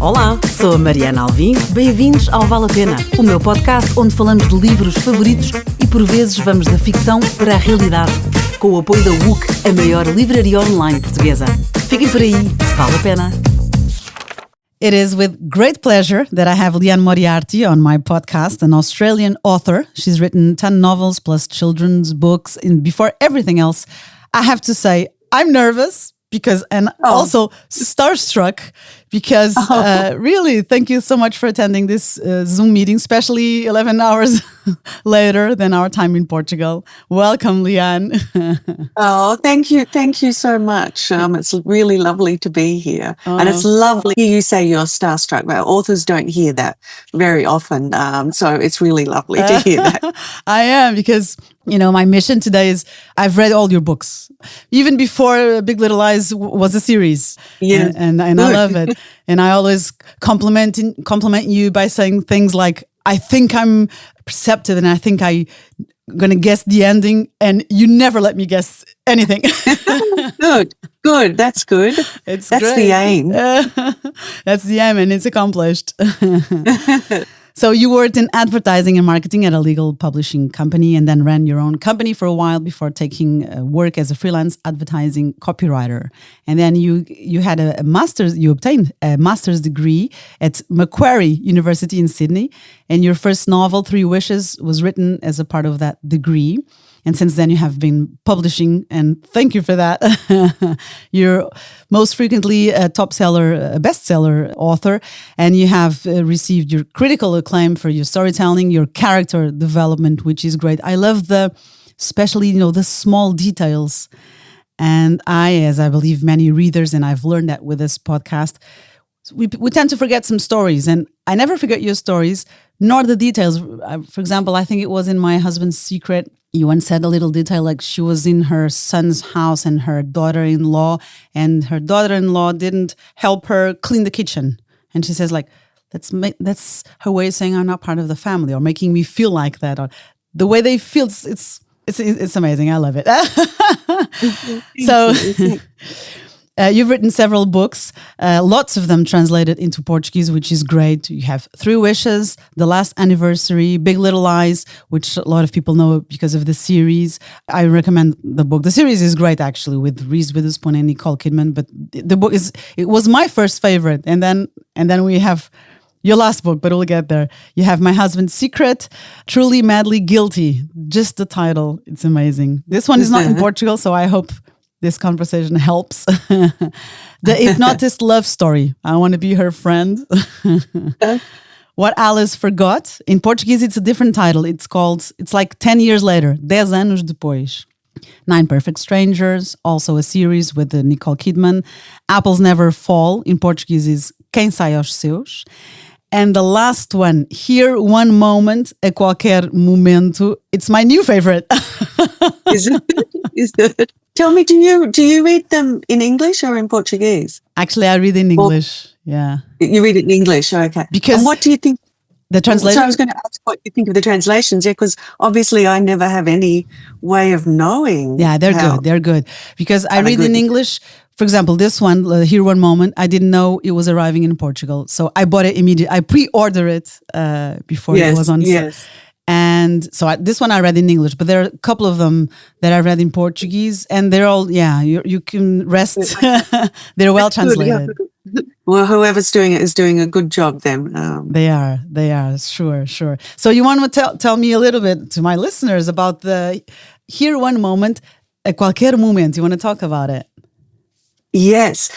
Olá, sou a Mariana Alvim. Bem-vindos ao Vale a Pena, o meu podcast onde falamos de livros favoritos e por vezes vamos da ficção para a realidade. Com o apoio da WUC, a maior livraria online portuguesa. Fiquem por aí, vale a pena. It is with great pleasure that I have Liane Moriarty on my podcast, an Australian author. She's written 10 novels plus children's books. And before everything else, I have to say I'm nervous also starstruck because really, thank you so much for attending this Zoom meeting, especially 11 hours later than our time in Portugal. Welcome, Liane. Oh, thank you. Thank you so much. It's really lovely to be here. And it's lovely you say you're starstruck. Well, authors don't hear that very often. So it's really lovely to hear that. I am because, you know, my mission today is I've read all your books. Even before Big Little Lies was a series. Yeah. And I love it. And I always compliment you by saying things like, I think I'm perceptive and I think I'm going to guess the ending, and you never let me guess anything. Good. That's good. That's great. The aim. That's the aim, and it's accomplished. So you worked in advertising and marketing at a legal publishing company and then ran your own company for a while before taking work as a freelance advertising copywriter. And then you obtained a master's degree at Macquarie University in Sydney. And your first novel, 3 Wishes, was written as a part of that degree. And since then you have been publishing, and thank you for that. You're most frequently a bestseller author, and you have received your critical acclaim for your storytelling, your character development, which is great. I love especially, the small details. And as I believe many readers, and I've learned that with this podcast, we tend to forget some stories, and I never forget your stories, nor the details. For example, I think it was in My Husband's Secret, you once said a little detail like she was in her son's house and her daughter-in-law didn't help her clean the kitchen. And she says like, that's her way of saying I'm not part of the family, or making me feel like that, or the way they feel. It's amazing. I love it. So you've written several books, lots of them translated into Portuguese, which is great. You have 3 Wishes, The Last Anniversary, Big Little Lies, which a lot of people know because of the series. I recommend the book. The series is great, actually, with Reese Witherspoon and Nicole Kidman. But the book was my first favorite. And then we have your last book, but we'll get there. You have My Husband's Secret, Truly, Madly, Guilty. Just the title. It's amazing. This one is not in Portugal, so I hope this conversation helps. The Hypnotist Love Story. I want to be her friend. What Alice Forgot. In Portuguese, it's a different title. It's like 10 years later. 10 anos depois. 9 Perfect Strangers. Also a series with Nicole Kidman. Apples Never Fall. In Portuguese is Quem Sai aos Seus. And the last one, Here One Moment, a qualquer momento. It's my new favorite. Is it? Tell me, do you read them in English or in Portuguese? Actually, I read in English. Yeah. You read it in English, okay. Because and what do you think? The translation? So I was going to ask what you think of the translations, because obviously I never have any way of knowing. Yeah, they're good. Because I read in English. For example, this one, Here One Moment, I didn't know it was arriving in Portugal. So I bought it immediately. I pre-ordered it before it was on sale. Yes. And so this one I read in English, but there are a couple of them that I read in Portuguese, and they're all, you can rest. They're well translated. Good, yeah. Well, whoever's doing it is doing a good job then. They are, sure. So you want to tell me a little bit to my listeners about the Here One Moment, a qualquer momento. You want to talk about it? Yes.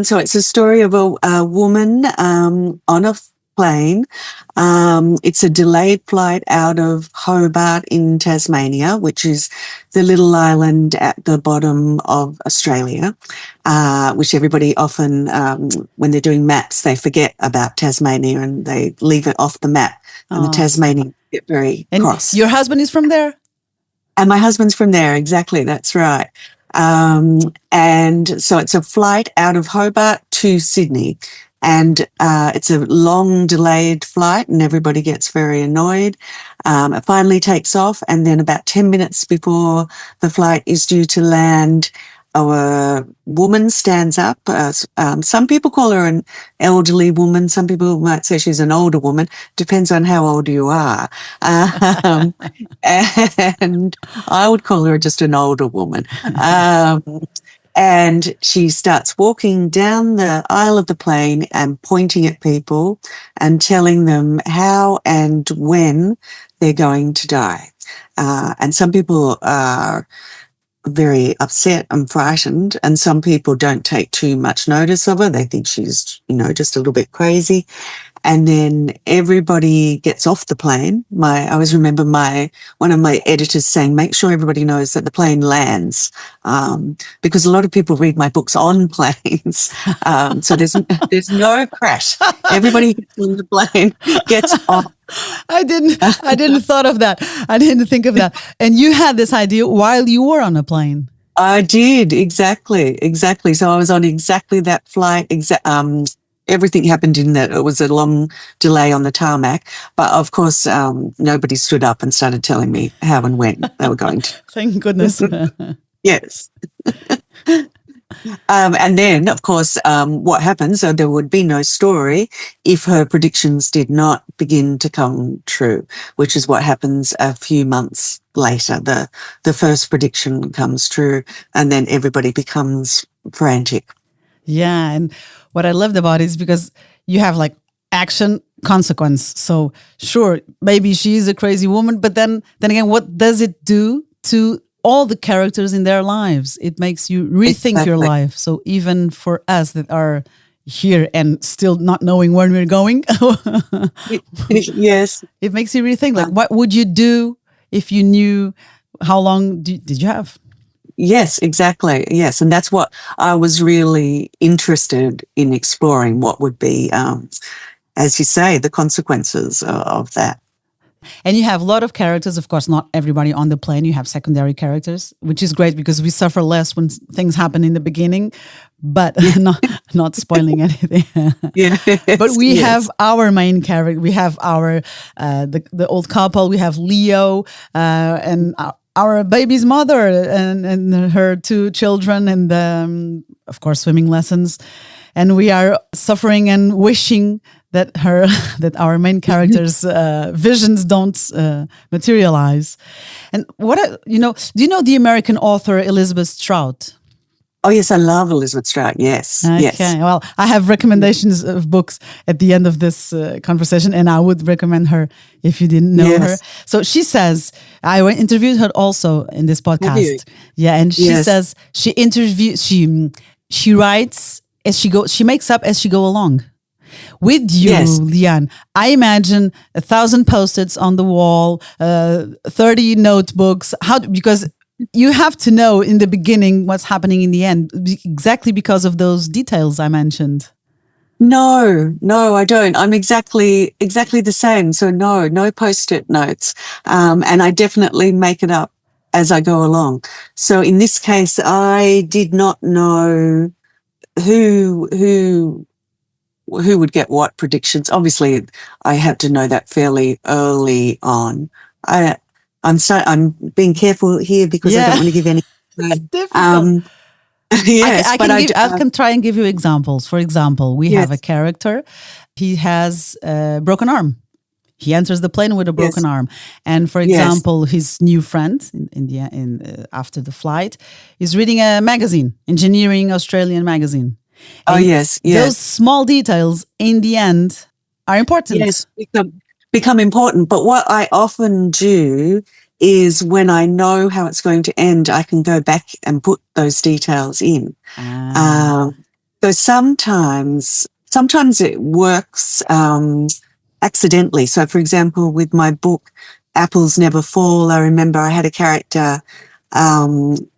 So it's a story of a woman on a plane. It's a delayed flight out of Hobart in Tasmania, which is the little island at the bottom of Australia, which everybody often, when they're doing maps, they forget about Tasmania and they leave it off the map. And the Tasmanians get very cross. Your husband is from there? And my husband's from there, exactly, that's right. And so it's a flight out of Hobart to Sydney. And it's a long delayed flight and everybody gets very annoyed. It finally takes off, and then about 10 minutes before the flight is due to land, a woman stands up. Some people call her an elderly woman. Some people might say she's an older woman. Depends on how old you are. And I would call her just an older woman. And she starts walking down the aisle of the plane and pointing at people and telling them how and when they're going to die. And some people are very upset and frightened, and some people don't take too much notice of her. They think she's, just a little bit crazy. And then everybody gets off the plane. I always remember one of my editors saying, make sure everybody knows that the plane lands, because a lot of people read my books on planes. So there's no crash. Everybody gets on the plane, gets off. I didn't thought of that. I didn't think of that. And you had this idea while you were on a plane. I did, exactly. So I was on exactly that flight. Everything happened in that. It was a long delay on the tarmac. But of course, nobody stood up and started telling me how and when they were going to. Thank goodness. Yes. And then, of course, what happens, so there would be no story if her predictions did not begin to come true, which is what happens a few months later. The first prediction comes true, and then everybody becomes frantic. Yeah, and what I loved about it is because you have like action, consequence. So sure, maybe she's a crazy woman, but then again, what does it do to all the characters in their lives? It makes you rethink your life. So even for us that are here and still not knowing where we're going, yes, it makes you rethink. Like, what would you do if you knew? How long did you have? Yes, exactly. Yes. And that's what I was really interested in exploring, what would be, as you say, the consequences of that. And you have a lot of characters. Of course, not everybody on the plane. You have secondary characters, which is great because we suffer less when things happen in the beginning, but not spoiling anything. Yes, but we have our main character. We have our the old couple. We have Leo and our baby's mother and her two children, and of course swimming lessons. And we are suffering and wishing that our main characters' visions don't materialize. And do you know the American author Elizabeth Strout? Oh yes, I love Elizabeth Strout. Yes, okay. Yes. Well, I have recommendations of books at the end of this conversation, and I would recommend her if you didn't know her. So she says, I interviewed her also in this podcast. Yeah, and she says she writes as she goes. She makes up as she go along. With you, Liane, I imagine 1,000 post-its on the wall, 30 notebooks. Because you have to know in the beginning what's happening in the end, exactly because of those details I mentioned. No, I don't. I'm exactly the same. So no post-it notes. And I definitely make it up as I go along. So in this case, I did not know who would get what predictions. Obviously, I had to know that fairly early on. I'm being careful here because I don't want to give any. Difficult. Yes, I can try and give you examples. For example, we have a character. He has a broken arm. He enters the plane with a broken arm, and for example, his new friend after the flight is reading a magazine, Engineering Australian magazine. And those small details in the end are important. Yes, become important. But what I often do is when I know how it's going to end, I can go back and put those details in. So sometimes it works accidentally. So for example, with my book, Apples Never Fall, I remember I had a character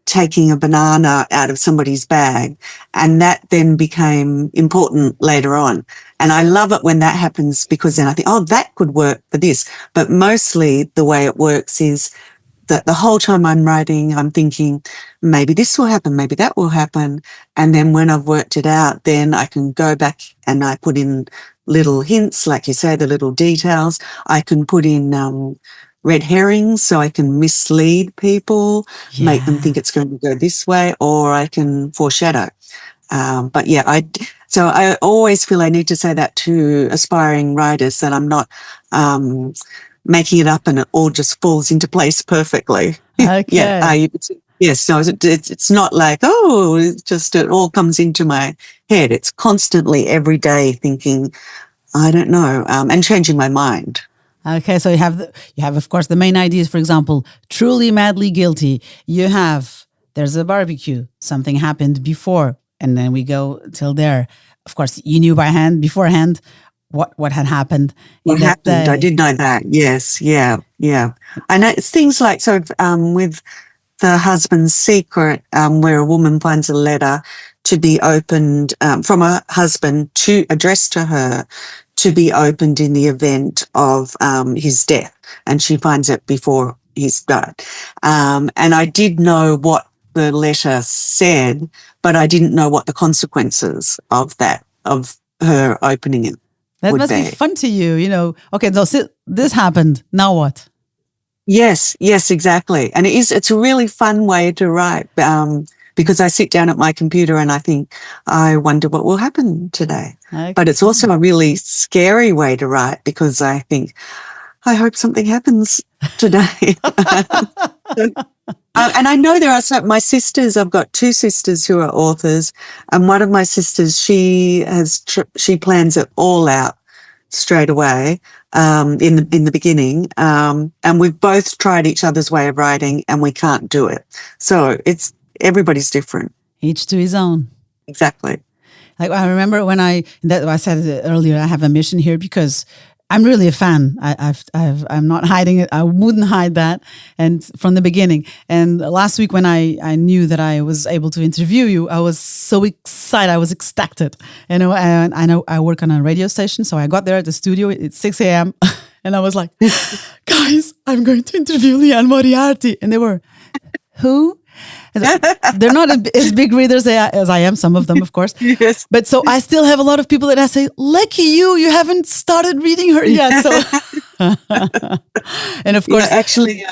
taking a banana out of somebody's bag, and that then became important later on. And I love it when that happens because then I think, oh, that could work for this. But mostly the way it works is that the whole time I'm writing, I'm thinking, maybe this will happen, maybe that will happen. And then when I've worked it out, then I can go back and I put in little hints, like you say, the little details. I can put in red herrings, so I can mislead people, make them think it's going to go this way, or I can foreshadow. But yeah, so I always feel I need to say that to aspiring writers, that I'm not making it up and it all just falls into place perfectly. Okay. Yes, so it's not like, it all comes into my head. It's constantly every day thinking, I don't know, and changing my mind. Okay, so you have of course the main ideas. For example, truly madly guilty. There's a barbecue. Something happened before, and then we go till there. Of course, you knew beforehand what had happened. What happened? I did know that. Yes, yeah. I know it's things like with The Husband's Secret, where a woman finds a letter to be opened from a husband addressed to her, to be opened in the event of his death, and she finds it before he's died. And I did know what the letter said, but I didn't know what the consequences of her opening it that would must be fun to you, Okay, so this happened. Now what? Yes, exactly. And it's a really fun way to write, because I sit down at my computer and I think, I wonder what will happen today. Okay. But it's also a really scary way to write, because I think, I hope something happens today. And I know there are my sisters, I've got two sisters who are authors, and one of my sisters, she plans it all out straight away in the beginning, and we've both tried each other's way of writing and we can't do it. So everybody's different. Each to his own. Exactly. Like I remember when I said it earlier, I have a mission here because I'm really a fan. I'm not hiding it. I wouldn't hide that, and from the beginning. And last week when I knew that I was able to interview you, I was so excited. I was ecstatic. And I know I work on a radio station, so I got there at the studio. It's 6 a.m. and I was like, guys, I'm going to interview Liane Moriarty, and they were, who? They're not as big readers as I am, some of them, of course. Yes. But so I still have a lot of people that I say, lucky you haven't started reading her yet. So, and of course. Yeah, actually,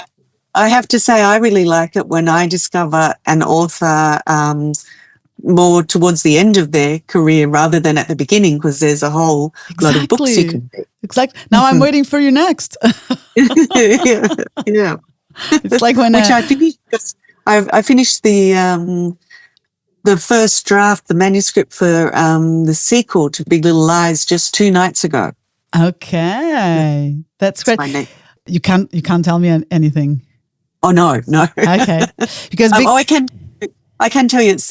I have to say I really like it when I discover an author more towards the end of their career rather than at the beginning, because there's a whole lot of books you can read. It's like, now I'm waiting for you next. Yeah. It's like when... Which I finished... I finished the first draft, the manuscript for the sequel to Big Little Lies just 2 nights ago. Okay, that's great. You can't tell me anything. Oh no. Okay, because I can tell you it's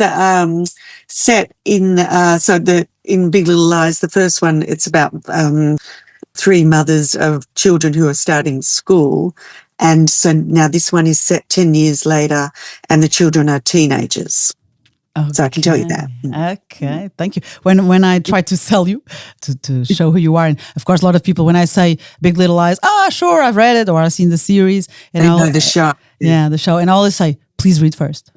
set in in Big Little Lies, the first one. It's about 3 mothers of children who are starting school. And so now this one is set 10 years later and the children are teenagers. Okay. So I can tell you that. Okay, thank you. When I try to sell you, to show who you are, and of course a lot of people, when I say Big Little Lies, sure, I've read it or I've seen the series. And I know the show. Yeah, the show. And I always say, please read first.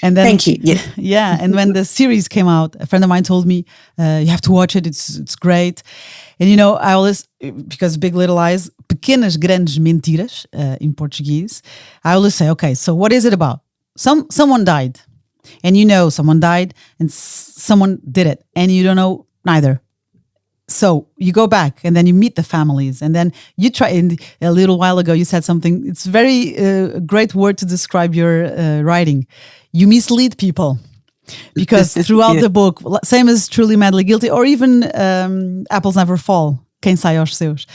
And then, thank you. Yeah. Yeah. And when the series came out, a friend of mine told me, you have to watch it. It's great. And I always, because Big Little Lies, pequenas grandes mentiras in Portuguese, I always say, okay, so what is it about? Someone died, and someone died, and someone did it, and you don't know neither. So you go back, and then you meet the families, and then you try. And a little while ago, you said something. It's very great word to describe your writing. You mislead people. Because throughout the book, same as Truly Madly Guilty, or even Apples Never Fall, Quem Sai aos Seus,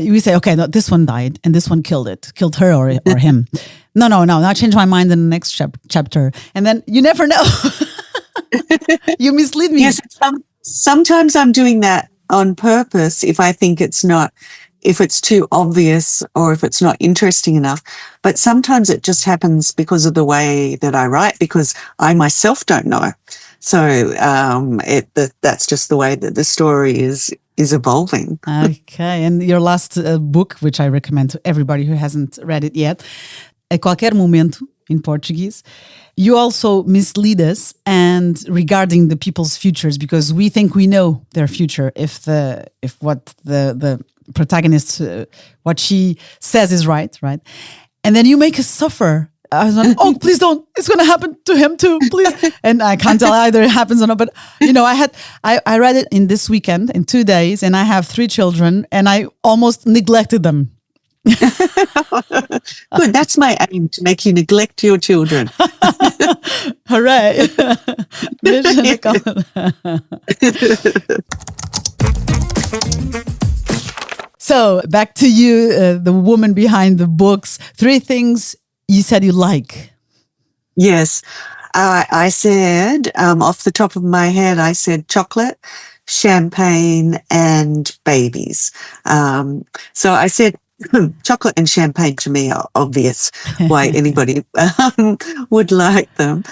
we say, okay, no, this one died and this one killed her or him. No, I change my mind in the next chapter. And then you never know. You mislead me. Yes, sometimes I'm doing that on purpose if I think if it's too obvious or if it's not interesting enough. But sometimes it just happens because of the way that I write, because I myself don't know. So that's just the way that the story is evolving. Okay. And your last book, which I recommend to everybody who hasn't read it yet, A Qualquer Momento, in Portuguese, you also mislead us and regarding the people's futures, because we think we know their future if what the protagonist, what she says is right? And then you make us suffer. I was like, oh, please don't. It's going to happen to him too, please. And I can't tell either it happens or not. But, I read it in this weekend, in 2 days, and I have 3 children, and I almost neglected them. Good. That's my aim, to make you neglect your children. Hooray. Mission accomplished. So back to you, the woman behind the books. 3 things you said you like. Yes. I said, off the top of my head, I said chocolate, champagne, and babies. So I said chocolate and champagne, to me, are obvious why anybody would like them.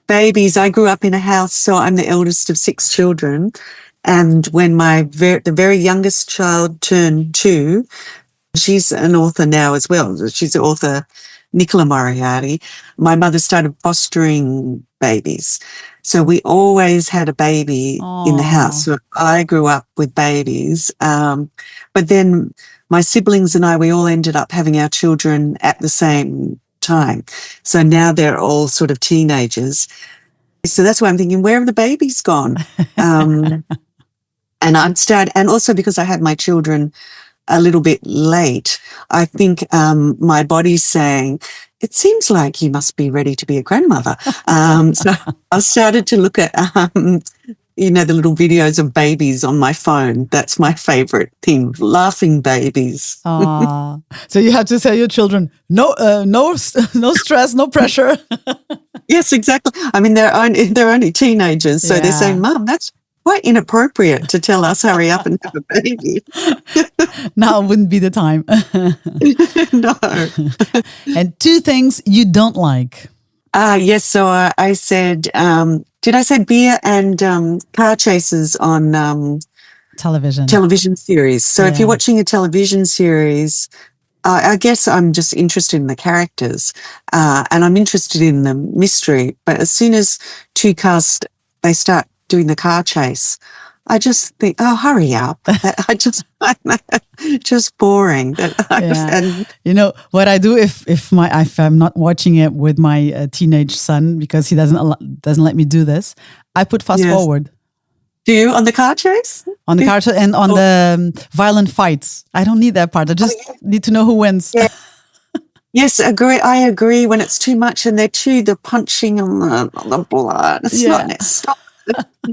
Babies, I grew up in a house, so I'm the eldest of 6 children. And when the very youngest child turned 2, she's an author now as well. She's the author, Liane Moriarty. My mother started fostering babies. So we always had a baby in the house. So I grew up with babies. But then my siblings and I, we all ended up having our children at the same time. So now they're all sort of teenagers. So that's why I'm thinking, where have the babies gone? And also because I had my children a little bit late, I think my body's saying, it seems like you must be ready to be a grandmother. So I started to look at, the little videos of babies on my phone. That's my favorite thing, laughing babies. So you have to tell your children, no stress, no pressure. Yes, exactly. I mean, they're only teenagers, so they're saying, Mum, that's quite inappropriate to tell us hurry up and have a baby. Now wouldn't be the time. No. And 2 things you don't like. Yes. So I said, did I say beer and car chases on television series? So if you're watching a television series, I guess I'm just interested in the characters, and I'm interested in the mystery. But as soon as 2 cars, they start doing the car chase, I just think, oh, hurry up. Just boring. And what I do if I'm not watching it with my teenage son, because he doesn't let me do this, I put fast forward. Do you on the car chase? On the car chase and on the violent fights. I don't need that part. I just need to know who wins. Yeah. Yes, agree. I agree. When it's too much and they're punching on the blood, it's not. Stop.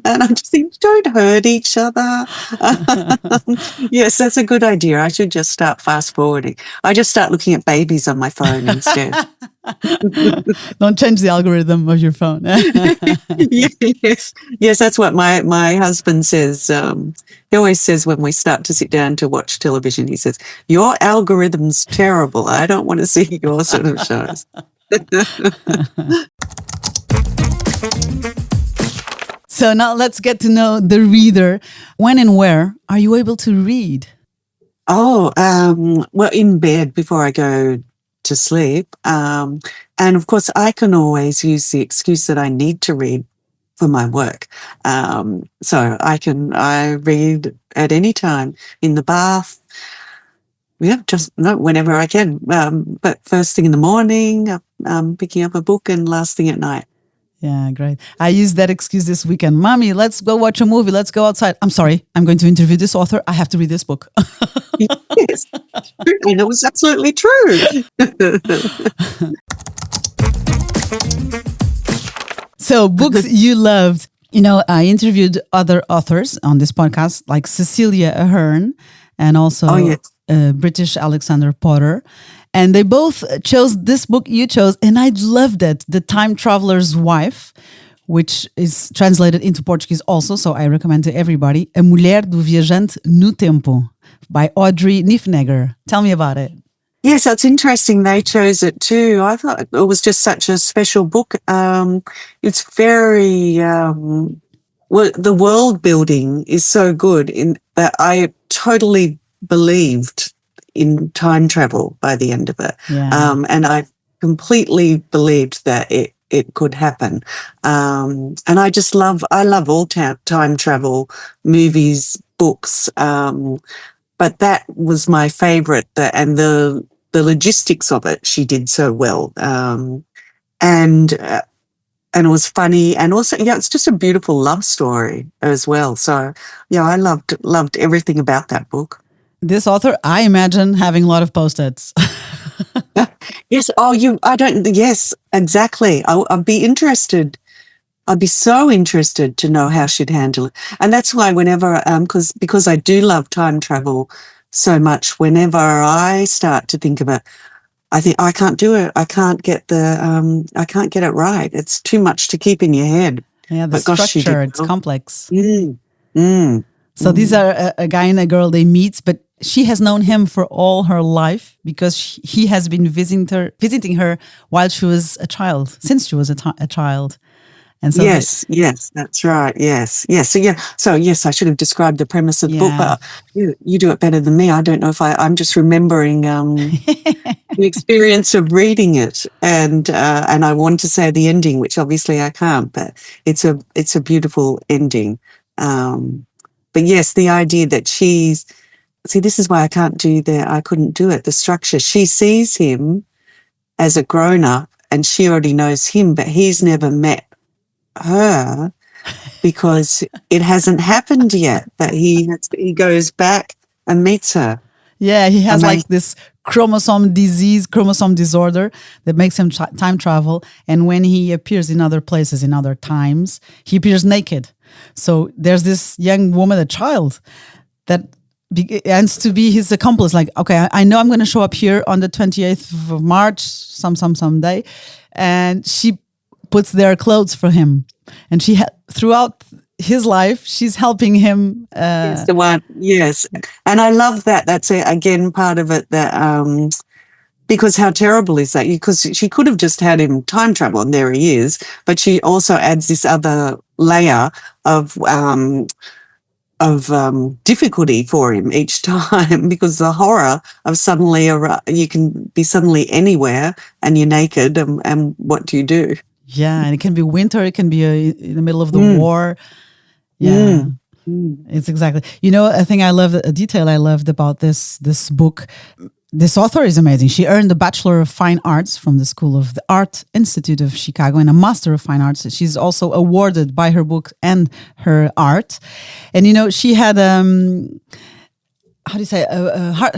And I just think, don't hurt each other. Yes, that's a good idea. I should just start fast forwarding. I just start looking at babies on my phone instead. Don't change the algorithm of your phone. Yes, that's what my husband says. He always says when we start to sit down to watch television, he says, your algorithm's terrible. I don't want to see your sort of shows. So now let's get to know the reader. When and where are you able to read? Well, in bed before I go to sleep. And of course, I can always use the excuse that I need to read for my work. So I read at any time, in the bath. Whenever I can. But first thing in the morning, picking up a book, and last thing at night. Yeah, great. I used that excuse this weekend. Mommy, let's go watch a movie. Let's go outside. I'm sorry. I'm going to interview this author. I have to read this book. Yes. And it was absolutely true. So books you loved. I interviewed other authors on this podcast, like Cecilia Ahern and also British Alexander Potter. And they both chose this book you chose, and I loved it, The Time Traveler's Wife, which is translated into Portuguese also, so I recommend to everybody. A Mulher do Viajante no Tempo by Audrey Niffenegger. Tell me about it. Yes, that's interesting. They chose it too. I thought it was just such a special book. It's very, the world building is so good in that I totally believed in time travel by the end of it. Yeah. And I completely believed that it could happen. And I love all time travel movies, books. But but that was my favorite. And the logistics of it, she did so well. And it was funny, and also, it's just a beautiful love story as well. So, I loved everything about that book. This author, I imagine, having a lot of post-its. Yes. Yes, exactly. I'd be interested. I'd be so interested to know how she'd handle it. And that's why whenever, because I do love time travel so much, whenever I start to think of it, I think I can't do it. I can't get it right. It's too much to keep in your head. Yeah, the but structure, it's complex. So these are a guy and a girl they meet, but she has known him for all her life because he has been visiting her while she was a child, since she was a child. And so yes, that's right. Yes. So yes, I should have described the premise of the book, but you do it better than me. I don't know if I'm just remembering the experience of reading it, and I want to say the ending, which obviously I can't, but it's a beautiful ending. But yes, the idea that this is why I couldn't do it. The structure. She sees him as a grown up, and she already knows him, but he's never met her because it hasn't happened yet. But he goes back and meets her. Yeah, he has this chromosome disorder that makes him time travel. And when he appears in other places, in other times, he appears naked. So there's this young woman, a child, that ends to be his accomplice. Like, okay, I know I'm going to show up here on the 28th of March, some day. And she puts their clothes for him. And throughout his life, she's helping him. He's the one, yes. And I love that. That's, again, part of it that... because how terrible is that? Because she could have just had him time travel, and there he is. But she also adds this other layer of difficulty for him each time, because the horror of suddenly you can be suddenly anywhere and you're naked, and what do you do? Yeah, and it can be winter. It can be in the middle of the war. Yeah. It's exactly. A detail I loved about this book. This author is amazing. She earned a Bachelor of Fine Arts from the School of the Art Institute of Chicago and a Master of Fine Arts. She's also awarded by her book and her art. And, she had,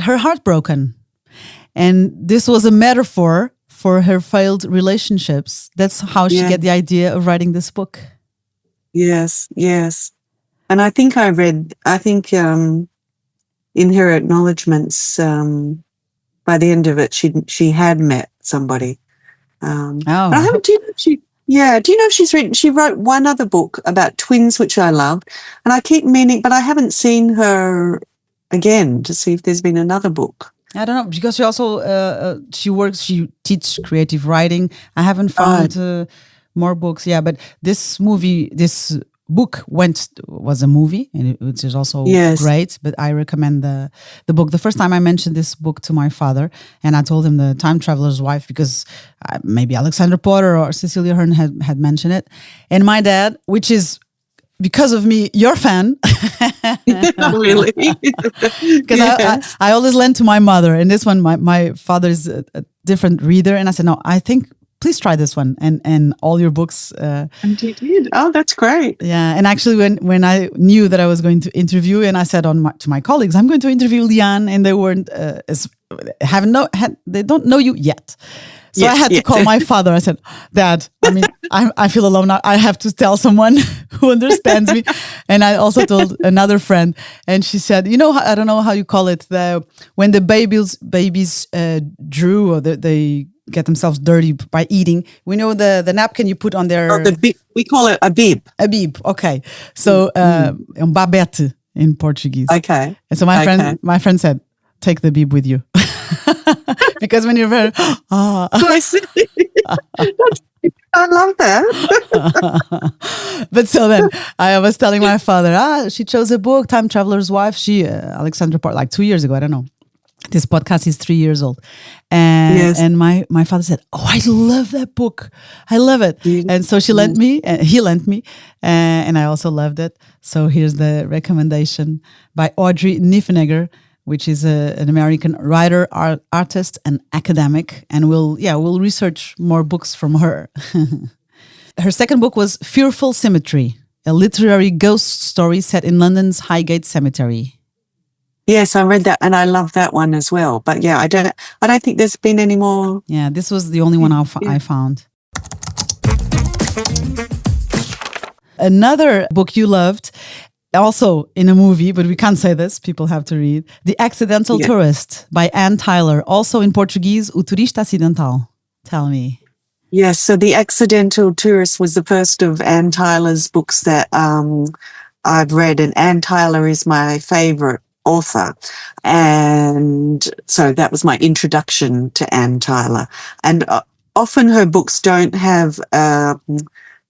her heart broken. And this was a metaphor for her failed relationships. That's how she get the idea of writing this book. Yes. And I think in her acknowledgements, by the end of it, she had met somebody. Do you know if she's written? She wrote one other book about twins, which I loved, and I keep meaning, but I haven't seen her again to see if there's been another book. I don't know, because she also she teaches creative writing. I haven't found more books. Yeah, but this book was a movie, and which is also great, but I recommend the book. The first time I mentioned this book to my father, and I told him The Time Traveler's Wife, because maybe Alexandra Potter or Cecilia Hearn had mentioned it, and my dad, which is because of me, your fan. Really? Because I always lend to my mother, and this one, my father is a different reader, and I said, no, I think please try this one and all your books. And you did. Oh, that's great. Yeah, and actually, when I knew that I was going to interview, and I said to my colleagues, I'm going to interview Liane, and they weren't they don't know you yet. So I had to call my father. I said, Dad, I feel alone now. I have to tell someone who understands me. And I also told another friend, and she said, I don't know how you call it, when the babies drew, or they get themselves dirty by eating. We know the napkin you put on their... we call it a bib. A bib, okay. So, babette in Portuguese. Okay. And so my friend said, take the bib with you. Because when you're very... I see. I love that. But so then I was telling my father, she chose a book, Time Traveler's Wife. She, Alexandra Port, like 2 years ago, I don't know. This podcast is 3 years old. And my father said, I love that book. I love it. And so he lent me, and I also loved it. So here's the recommendation by Audrey Niffenegger, which is an American writer, artist, and academic. And we'll research more books from her. Her second book was Fearful Symmetry, a literary ghost story set in London's Highgate Cemetery. Yes, I read that and I love that one as well. But yeah, I don't think there's been any more. Yeah, this was the only one I found. Another book you loved, also in a movie, but we can't say this, people have to read, The Accidental Tourist by Anne Tyler, also in Portuguese, O Turista Acidental. Tell me. Yes, so The Accidental Tourist was the first of Anne Tyler's books that I've read, and Anne Tyler is my favorite author. And so that was my introduction to Anne Tyler. And often her books don't have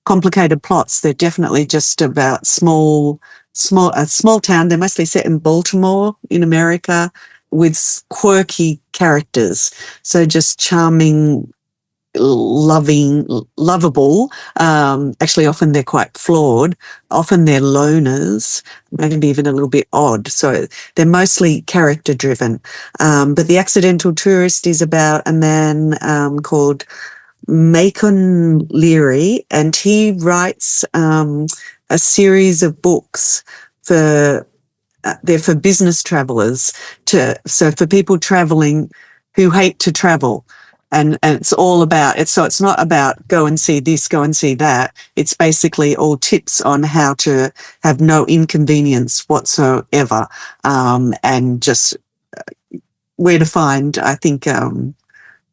complicated plots. They're definitely just about a small town. They're mostly set in Baltimore in America with quirky characters. So just charming, lovable. Actually, often they're quite flawed. Often they're loners, maybe even a little bit odd. So they're mostly character driven. But The Accidental Tourist is about a man called Macon Leary, and he writes a series of books they're for business travelers, so for people traveling who hate to travel. And it's all about it. So it's not about go and see this, go and see that. It's basically all tips on how to have no inconvenience whatsoever, and just where to find, I think,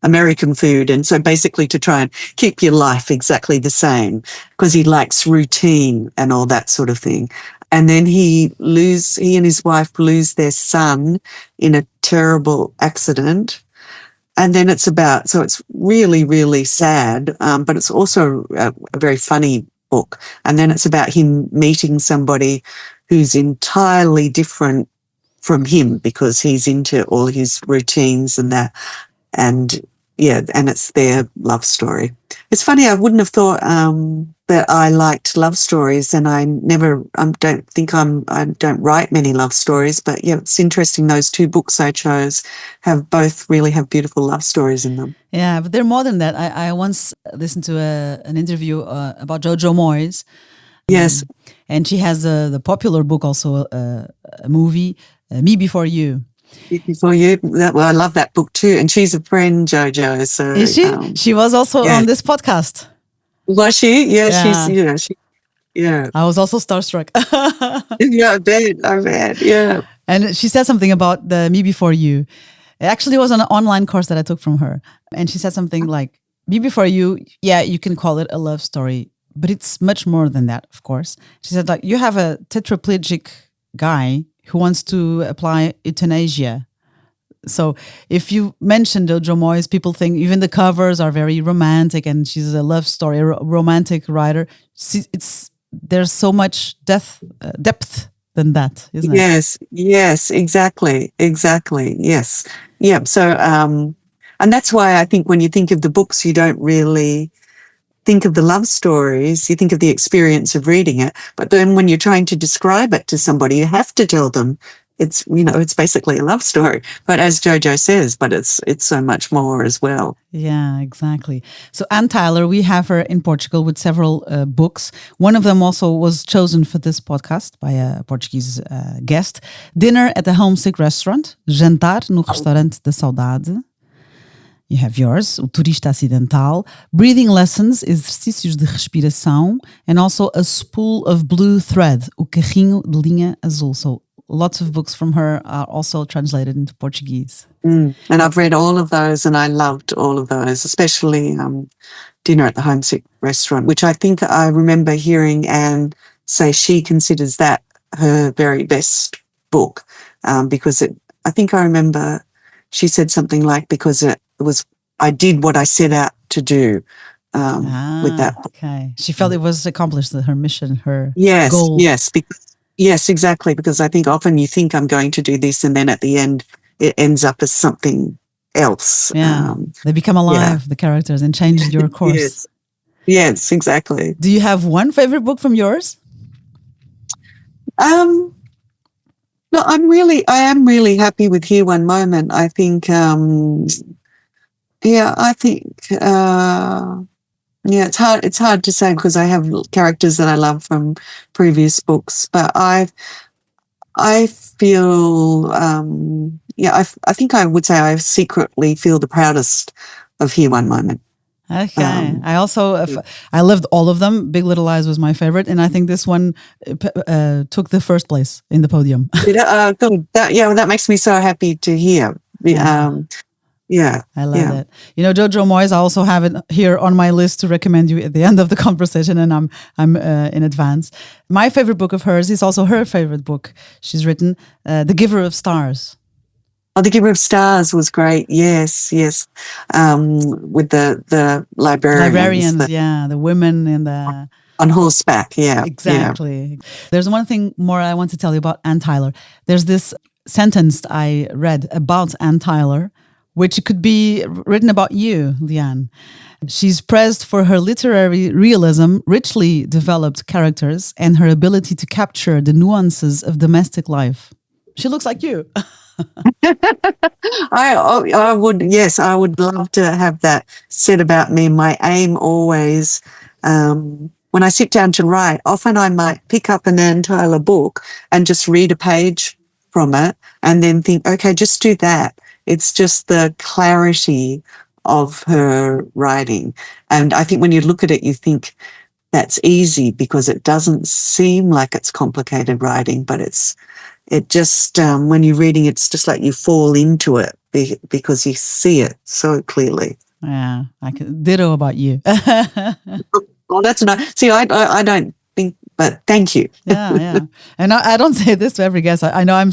American food. And so basically to try and keep your life exactly the same, because he likes routine and all that sort of thing. And then he and his wife lose their son in a terrible accident. And then it's really, really sad, but it's also a very funny book. And then it's about him meeting somebody who's entirely different from him because he's into all his routines and that. And it's their love story. It's funny, I wouldn't have thought that I liked love stories, and I don't write many love stories, but yeah, it's interesting. Those two books I chose both really have beautiful love stories in them. Yeah, but they're more than that. I once listened to an interview about Jojo Moyes. Yes. And she has the popular book, also a movie, Me Before You. Before You, I love that book too, and she's a friend, Jojo. So is she? She was also on this podcast. Was she? Yeah, yeah. I was also starstruck. Yeah, I bet. Yeah. And she said something about the Me Before You. It actually was an online course that I took from her, and she said something like, "Me Before You, yeah, you can call it a love story, but it's much more than that, of course." She said, like, you have a tetraplegic guy who wants to apply euthanasia. So if you mention Jojo Moyes, people think even the covers are very romantic, and she's a love story, a romantic writer. There's so much depth than that, isn't it? Yes, exactly. Yes. Yeah. So, and that's why I think when you think of the books, you don't really think of the love stories, you think of the experience of reading it. But then when you're trying to describe it to somebody, you have to tell them it's basically a love story. But as Jojo says, but it's so much more as well. Yeah, exactly. So Anne Tyler, we have her in Portugal with several books. One of them also was chosen for this podcast by a Portuguese guest. Dinner at the Homesick Restaurant, Jantar no Restaurante da Saudade. You have yours, O Turista Acidental, Breathing Lessons, Exercícios de Respiração, and also A Spool of Blue Thread, O Carrinho de Linha Azul. So lots of books from her are also translated into Portuguese. And I've read all of those, and I loved all of those, especially Dinner at the Homesick Restaurant, which I think I remember hearing Anne say she considers that her very best book, because I think I remember she said something like, because I did what I set out to do with that book. Okay. She felt it was accomplished, her mission, her goal. Yes, exactly. Because I think often you think I'm going to do this, and then at the end it ends up as something else. Yeah, they become alive, the characters, and change your course. Yes, exactly. Do you have one favorite book from yours? Not I am really happy with Here One Moment. I think, it's hard to say because I have characters that I love from previous books, but I feel, I think I would say I secretly feel the proudest of Here One Moment. Okay. I also, I loved all of them. Big Little Lies was my favorite. And I think this one took the first place in the podium. Good. That makes me so happy to hear. I love it. You know, Jojo Moyes, I also have it here on my list to recommend you at the end of the conversation, and I'm in advance. My favorite book of hers is also her favorite book she's written, The Giver of Stars. Oh, The Giver of Stars was great. Yes. With the librarians. The women in the... On horseback, yeah. Exactly. Yeah. There's one thing more I want to tell you about Anne Tyler. There's this sentence I read about Anne Tyler, which could be written about you, Liane. She's praised for her literary realism, richly developed characters, and her ability to capture the nuances of domestic life. She looks like you. I would love to have that said about me. My aim always, when I sit down to write, often I might pick up an Anne Tyler book and just read a page from it and then think, okay, just do that. It's just the clarity of her writing. And I think when you look at it, you think that's easy because it doesn't seem like it's complicated writing, but it just, when you're reading, it's just like you fall into it because you see it so clearly. Yeah, I can ditto about you. Oh, that's nice. See, I don't think, but thank you. Yeah. And I don't say this to every guest. I know I'm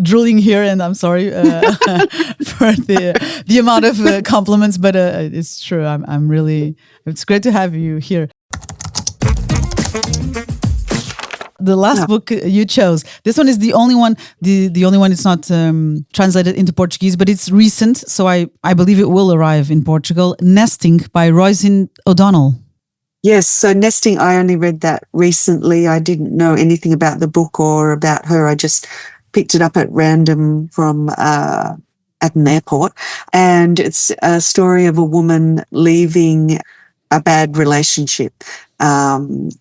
drooling here, and I'm sorry for the amount of compliments, but it's true. I'm really. It's great to have you here. The last book you chose. This one is the only one. The only one. It's not translated into Portuguese, but it's recent, so I believe it will arrive in Portugal. Nesting by Roisin O'Donnell. Yes, so Nesting, I only read that recently. I didn't know anything about the book or about her. I just picked it up at random from at an airport. And it's a story of a woman leaving a bad relationship. And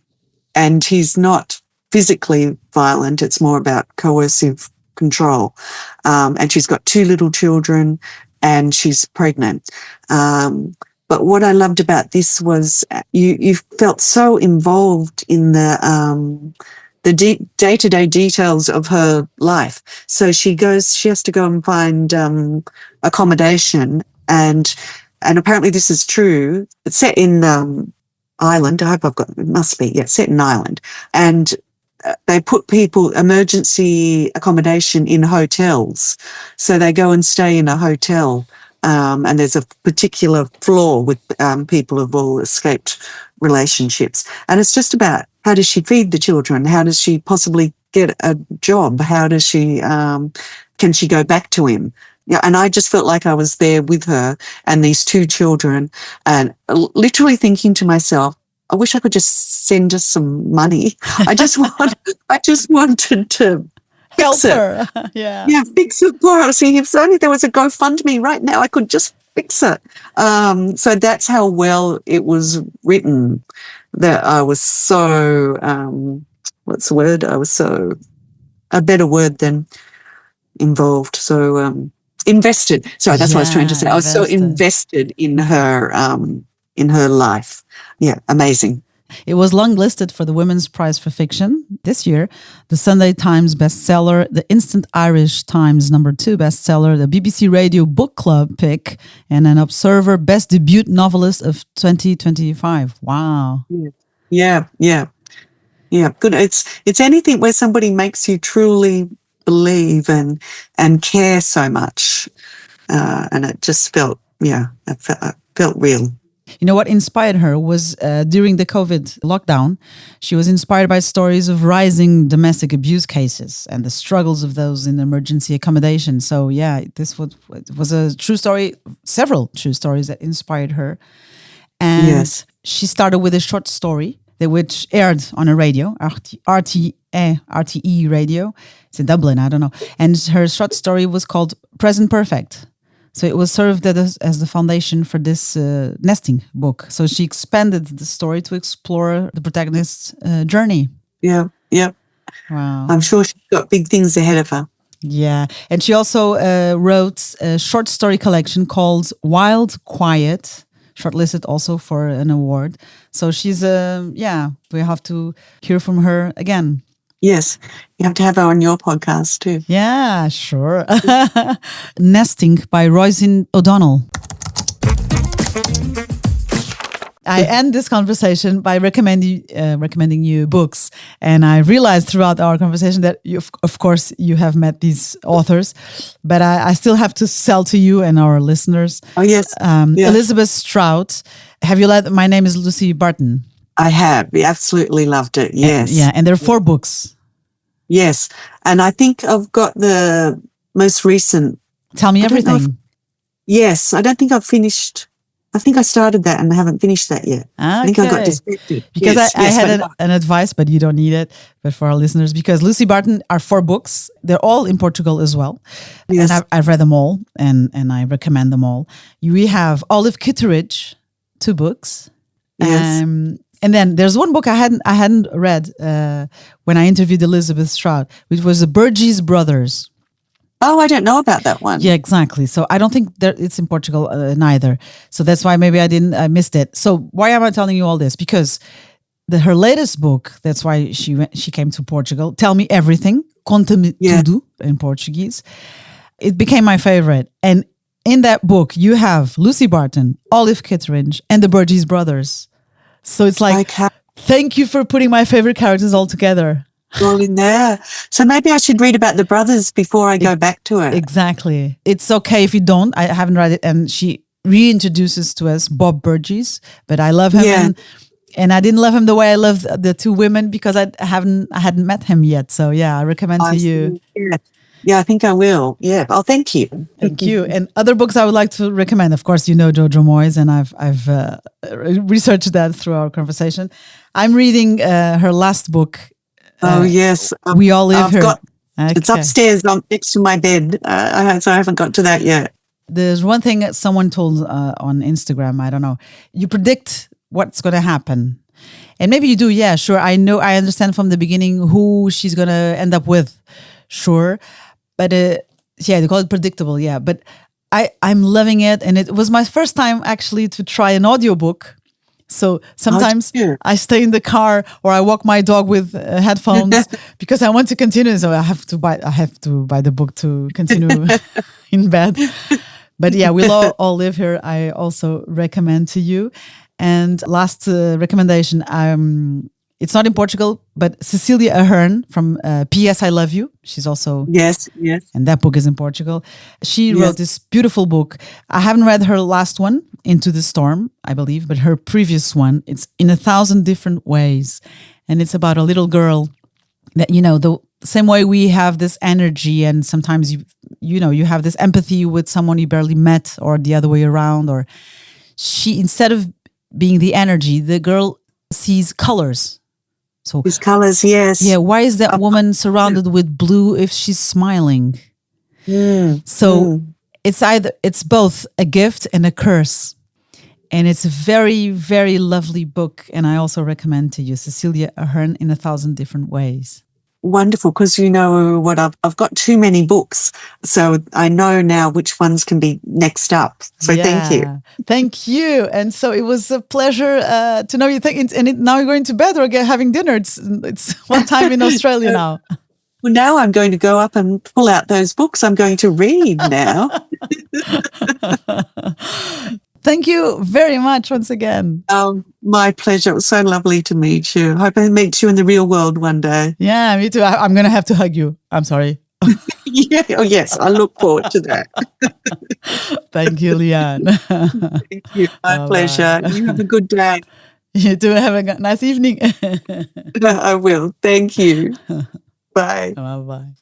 he's not physically violent. It's more about coercive control. And she's got 2 little children and she's pregnant. But what I loved about this was you felt so involved in the day-to-day details of her life. So she has to go and find accommodation, and apparently this is true. It's set in Ireland. I hope it must be. Yeah, set in Ireland, and they put people emergency accommodation in hotels. So they go and stay in a hotel. And there's a particular floor with people who've all escaped relationships. And it's just about how does she feed the children? How does she possibly get a job? How does she, can she go back to him? Yeah, and I just felt like I was there with her and these 2 children and literally thinking to myself, I wish I could just send her some money. I just wanted to Help her. Yeah, fix it for her. See, if only there was a GoFundMe right now, I could just fix it. So that's how well it was written, that I was so, what's the word? I was so, a better word than involved. So invested. Sorry, that's what I was trying to say. I was so invested in her life. Yeah, amazing. It was longlisted for the Women's Prize for Fiction this year, the Sunday Times bestseller, the Instant Irish Times #2 bestseller, the BBC Radio Book Club pick, and an Observer Best Debut Novelist of 2025. Wow. Yeah. Good. It's anything where somebody makes you truly believe and care so much, and it just felt real. You know, what inspired her was during the COVID lockdown, she was inspired by stories of rising domestic abuse cases and the struggles of those in emergency accommodation. So yeah, this was a true story, several true stories that inspired her. And she started with a short story which aired on a radio, RTE radio. It's in Dublin, I don't know. And her short story was called Present Perfect. So it was served as the foundation for this nesting book. So she expanded the story to explore the protagonist's journey. Yeah. Wow. I'm sure she's got big things ahead of her. Yeah. And she also wrote a short story collection called Wild Quiet, shortlisted also for an award. So she's, we have to hear from her again. Yes, you have to have her on your podcast too. Yeah, sure. Nesting by Roisin O'Donnell. I end this conversation by recommending you books. And I realized throughout our conversation that, of course, you have met these authors. But I still have to sell to you and our listeners. Oh, yes. Elizabeth Strout. Have you read My Name is Lucy Barton? I have. We absolutely loved it. Yes. And there are 4 books. Yes. And I think I've got the most recent. Tell me everything. Yes. I don't think I've finished. I think I started that and I haven't finished that yet. Okay. I think I got distracted. Because I had an advice, but you don't need it. But for our listeners, because Lucy Barton are 4 books. They're all in Portugal as well. Yes. And I've read them all and I recommend them all. We have Olive Kitteridge, 2 books. Yes. And then there's one book I hadn't read when I interviewed Elizabeth Strout, which was the Burgess Brothers. Oh, I don't know about that one. Yeah, exactly. So I don't think it's in Portugal neither. So that's why maybe I missed it. So why am I telling you all this? Because her latest book, that's why she came to Portugal, Tell Me Everything, Conta-me Tudo in Portuguese. It became my favorite. And in that book, you have Lucy Barton, Olive Kitteridge, and the Burgess Brothers. So it's like, thank you for putting my favorite characters all together. All in there. So maybe I should read about the brothers before I go back to it. Exactly. It's okay if you don't. I haven't read it. And she reintroduces to us Bob Burgess, but I love him. Yeah. And I didn't love him the way I loved the 2 women because I hadn't met him yet. So yeah, I recommend to you. Yeah, I think I will. Yeah. Oh, thank you. Thank you. And other books I would like to recommend. Of course, you know Jojo Moyes, and I've researched that through our conversation. I'm reading her last book. Oh yes, We All Live Here. It's upstairs next to my bed, so I haven't got to that yet. There's one thing that someone told on Instagram. I don't know. You predict what's going to happen, and maybe you do. Yeah, sure. I understand from the beginning who she's going to end up with. Sure. But they call it predictable, yeah. But I'm loving it. And it was my first time actually to try an audiobook. So sometimes I stay in the car or I walk my dog with headphones because I want to continue. So I have to buy the book to continue in bed. But yeah, We'll All Live Here. I also recommend to you. And last recommendation, it's not in Portugal, but Cecilia Ahern from P.S. I Love You. She's also... Yes. And that book is in Portugal. She wrote this beautiful book. I haven't read her last one, Into the Storm, I believe, but her previous one, it's In 1,000 Different Ways. And it's about a little girl that, the same way we have this energy and sometimes you have this empathy with someone you barely met or the other way around. Or she, instead of being the energy, the girl sees colors. So these colors, yes. Yeah, why is that woman surrounded with blue if she's smiling? It's both a gift and a curse. And it's a very, very lovely book. And I also recommend to you Cecilia Ahern in 1,000 Different Ways. Wonderful, because you know what, I've got too many books, so I know now which ones can be next up. So thank you. Thank you. And so it was a pleasure to know you. Now you're going to bed or having dinner. It's what time in Australia now? Well, now I'm going to go up and pull out those books I'm going to read now. Thank you very much once again. My pleasure. It was so lovely to meet you. Hope I meet you in the real world one day. Yeah, me too. I'm going to have to hug you. I'm sorry. Yeah. Oh, yes. I look forward to that. Thank you, Liane. Thank you. My pleasure. You have a good day. You too. Have a nice evening. I will. Thank you. Bye. Bye-bye.